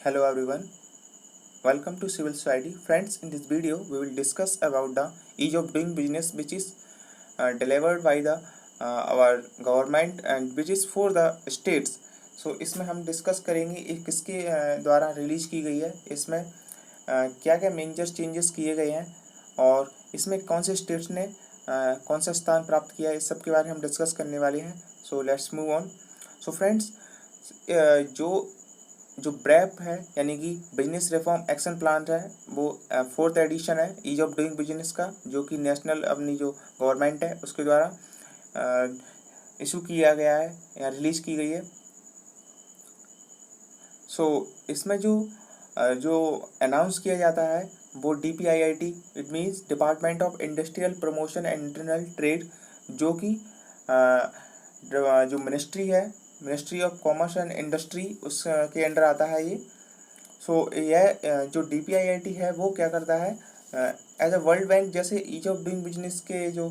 Hello everyone, welcome to Civil Society. Friends, in this video we will discuss about the ease of doing business which is delivered by the our government and which is for the states. So इसमें हम discuss करेंगे ये किसके द्वारा release की गई है, इसमें क्या क्या मेजर चेंजेस किए गए हैं और इसमें कौन से स्टेट्स ने कौन सा स्थान प्राप्त किया है, इस सब के बारे में हम डिस्कस करने वाले हैं. So let's move on. So friends, जो जो ब्रैप है यानी कि बिजनेस रिफॉर्म एक्शन प्लान है वो फोर्थ एडिशन है ईज ऑफ डूइंग बिजनेस का, जो कि नेशनल अपनी जो गवर्नमेंट है उसके द्वारा इशू किया गया है या रिलीज की गई है. सो इसमें जो अनाउंस किया जाता है वो DPIIT, it means department of industrial promotion and internal trade, जो कि जो मिनिस्ट्री है, ministry of commerce and industry, उसके अंडर आता है ये. सो यह जो DPIIT है वो क्या करता है एज अ वर्ल्ड बैंक जैसे ईज ऑफ डूइंग बिजनेस के जो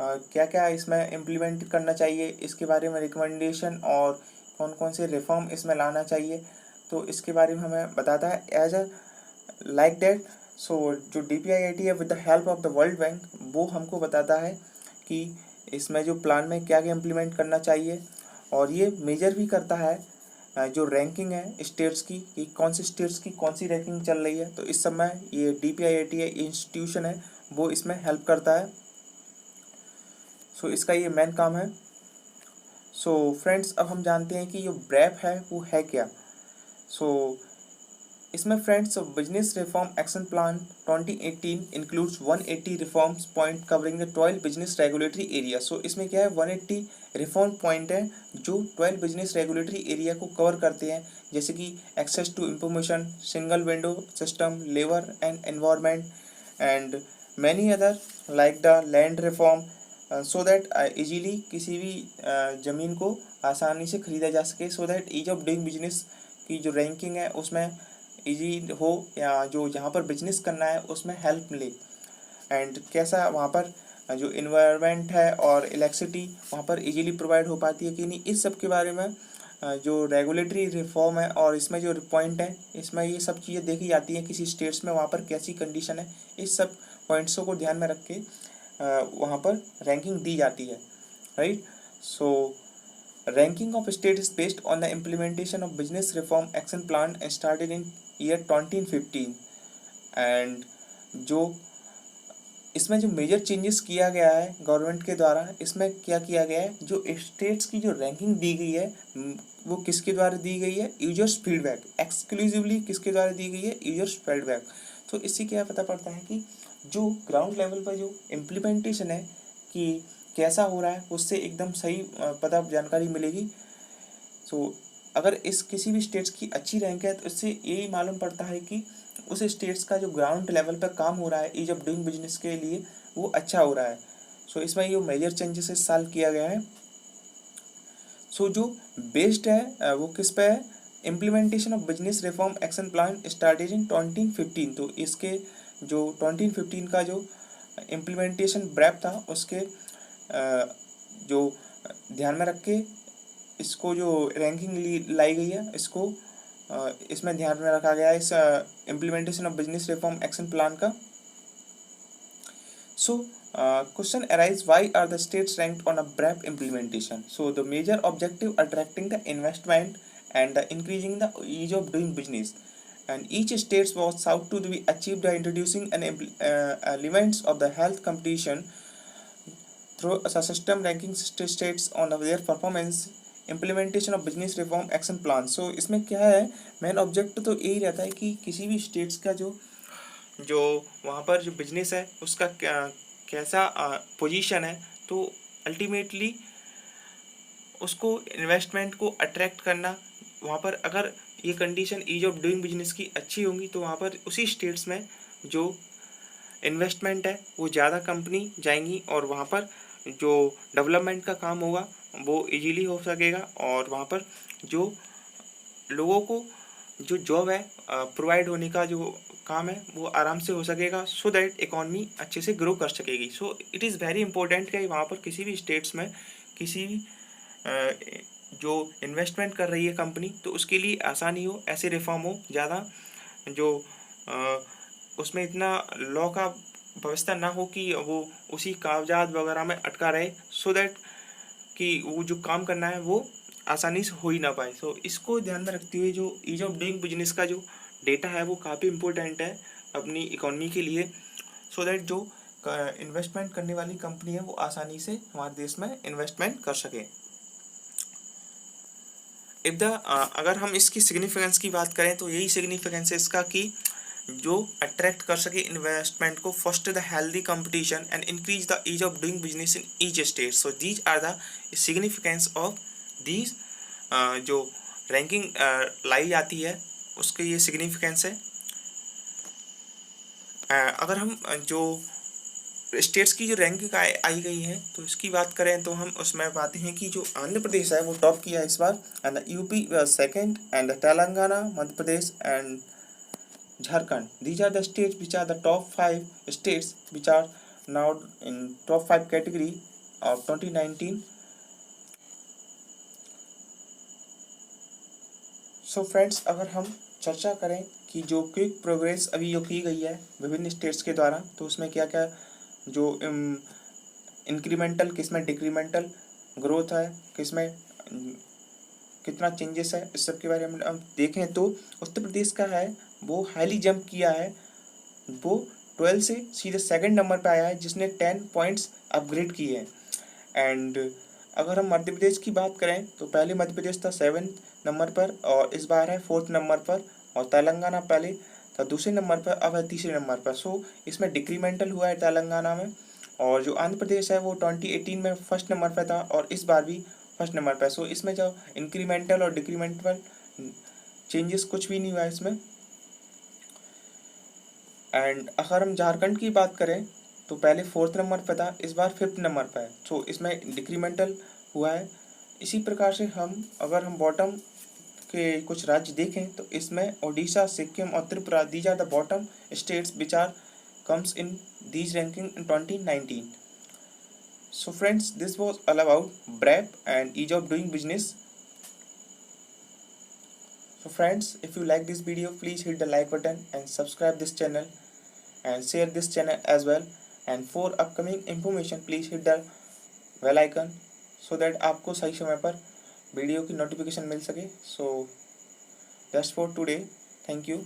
क्या क्या इसमें इम्प्लीमेंट करना चाहिए इसके बारे में रिकमेंडेशन और कौन कौन से रिफॉर्म इसमें लाना चाहिए, तो इसके बारे में हमें बताता है एज अ लाइक दैट. सो जो DPIIT है with the help of the world bank वो हमको बताता है कि इसमें जो प्लान में क्या क्या इम्प्लीमेंट करना चाहिए, और ये मेजर भी करता है जो रैंकिंग है स्टेट्स की कि कौन सी स्टेट्स की कौन सी रैंकिंग चल रही है. तो इस समय ये DPIIT इंस्टीट्यूशन है वो इसमें हेल्प करता है. सो इसका ये मेन काम है. सो फ्रेंड्स, अब हम जानते हैं कि जो ब्रैप है वो है क्या. सो इसमें friends business reform action plan 2018 includes 180 reforms point covering the 12 business regulatory area. So इसमें क्या है 180 रिफॉर्म पॉइंट है जो 12 बिजनेस रेगुलेटरी एरिया को कवर करते हैं, जैसे कि access to information, single window system, labour and environment and many other like the land reform, so that easily किसी भी ज़मीन को आसानी से खरीदा जा सके, so that ease of doing business की जो रैंकिंग है उसमें इजी हो या जो जहाँ पर बिजनेस करना है उसमें हेल्प मिले. एंड कैसा वहाँ पर जो इन्वायरमेंट है और इलेक्ट्रिसिटी वहाँ पर इजीली प्रोवाइड हो पाती है कि नहीं, इस सब के बारे में जो रेगुलेटरी रिफॉर्म है और इसमें जो पॉइंट है इसमें ये सब चीज़ें देखी जाती हैं किसी स्टेट्स में वहाँ पर कैसी कंडीशन है, इस सब पॉइंट्सों को ध्यान में रख के वहाँ पर रैंकिंग दी जाती है, right. So ranking of state is based on the implementation of business reform action plan started in year 2015. And जो इसमें जो मेजर चेंजेस किया गया है गवर्नमेंट के द्वारा, इसमें क्या किया गया है जो स्टेट्स की जो रैंकिंग दी गई है वो किसके द्वारा दी गई है, यूजर्स फीडबैक, एक्सक्लूसिवली किसके द्वारा दी गई है, यूजर्स फीडबैक. तो इससे क्या पता पड़ता है कि जो ग्राउंड लेवल पर जो इम्प्लीमेंटेशन है कि कैसा हो रहा है उससे एकदम सही पता जानकारी मिलेगी. सो अगर इस किसी भी स्टेट्स की अच्छी रैंक है तो इससे यही मालूम पड़ता है कि उस स्टेट्स का जो ग्राउंड लेवल पर काम हो रहा है ईज ऑफ डूइंग बिजनेस के लिए वो अच्छा हो रहा है. सो इसमें ये मेजर चेंजेस इस साल किया गया है. सो जो बेस्ड है वो किस पे है, implementation of business reform action plan started in 2015. तो इसके जो 2015 का जो इम्प्लीमेंटेशन ब्रैप था उसके जो ध्यान में रख के इसको जो रैंकिंग लाई गई है इसको इसमें ध्यान में रखा गया है इस implementation of business reform action plan का. सो question arise, why are the states ranked on a BRAP implementation? So the major objective attracting the investment and the increasing the ease of doing business, and each state was sought to be achieved by introducing an elements of the health competition through a system ranking states on their performance implementation of business reform action plan. So इसमें क्या है, main object तो यही रहता है कि किसी भी स्टेट्स का जो जो वहाँ पर जो बिजनेस है उसका कैसा पोजीशन है, तो अल्टीमेटली उसको इन्वेस्टमेंट को अट्रैक्ट करना. वहाँ पर अगर ये condition ease of doing business की अच्छी होंगी तो वहाँ पर उसी स्टेट्स में जो इन्वेस्टमेंट है वो ज़्यादा कंपनी जाएंगी और वहाँ पर जो डेवलपमेंट का काम होगा वो इजीली हो सकेगा और वहाँ पर जो लोगों को जो जॉब है प्रोवाइड होने का जो काम है वो आराम से हो सकेगा, सो दैट इकॉनमी अच्छे से ग्रो कर सकेगी. So it is very important कि वहाँ पर किसी भी स्टेट्स में किसी भी जो इन्वेस्टमेंट कर रही है कंपनी, तो उसके लिए आसानी हो, ऐसे रिफॉर्म हो, ज़्यादा जो उसमें इतना लॉ का व्यवस्था ना हो कि वो उसी कागजात वगैरह में अटका रहे, सो दैट कि वो जो काम करना है वो आसानी से हो ही ना पाए। सो इसको ध्यान में रखते हुए जो ईज ऑफ डूइंग बिजनेस का जो डेटा है वो काफ़ी इम्पोर्टेंट है अपनी इकोनॉमी के लिए, सो दैट जो इन्वेस्टमेंट करने वाली कंपनी है वो आसानी से हमारे देश में इन्वेस्टमेंट कर सके। अगर हम इसकी सिग्निफिकेंस की बात करें तो यही सिग्निफिकेंस है इसका कि जो अट्रैक्ट कर सके इन्वेस्टमेंट को, first the healthy competition and increase the ease of doing business in each state. So these are the significance of these, जो रैंकिंग लाई जाती है उसके ये सिग्निफिकेंस है। अगर हम जो स्टेट्स की जो रैंकिंग आई गई है तो इसकी बात करें तो हम उसमें पाते हैं कि जो आंध्र प्रदेश है वो टॉप किया है इस बार, and UP second, and Telangana, Madhya Pradesh and Jharkhand, these are the states which are the top 5 states which are now in top 5 category of 2019. So friends, अगर हम चर्चा करें कि जो क्विक प्रोग्रेस अभी जो की गई है विभिन्न स्टेट्स के द्वारा, तो उसमें क्या क्या जो इंक्रीमेंटल, किसमें डिक्रीमेंटल ग्रोथ है, किसमें कितना चेंजेस है, इस सब के बारे में हम देखें तो उत्तर प्रदेश का है वो हाईली जंप किया है, वो 12 से सीधे सेकंड नंबर पे आया है जिसने 10 पॉइंट्स अपग्रेड किए हैं। एंड अगर हम मध्य प्रदेश की बात करें तो पहले मध्य प्रदेश था 7th नंबर पर और इस बार है 4th नंबर पर, और तेलंगाना पहले था दूसरे नंबर पर, अब है तीसरे नंबर पर। सो इसमें डिक्रीमेंटल हुआ है तेलंगाना में, और जो आंध्र प्रदेश है वो 2018 में फर्स्ट नंबर पर था और इस बार भी फर्स्ट नंबर पर। सो इसमें जो इंक्रीमेंटल और डिक्रीमेंटल चेंजेस कुछ भी नहीं हुआ है इसमें। एंड अगर हम झारखंड की बात करें तो पहले 4th नंबर पर था, इस बार 5th नंबर पर है। सो इसमें डिक्रीमेंटल हुआ है। इसी प्रकार से अगर हम बॉटम के कुछ राज्य देखें तो इसमें ओडिशा, सिक्किम और Tripura, these are the bottom states which are comes in these ranking in 2019. So friends, this was all about BREP and ease of doing business. So friends, if you like this video, please hit the like button and subscribe this channel and share this channel as well. And for upcoming information, please hit the bell icon so that आपको सही समय पर video की notification मिल सके. So that's for today. Thank you.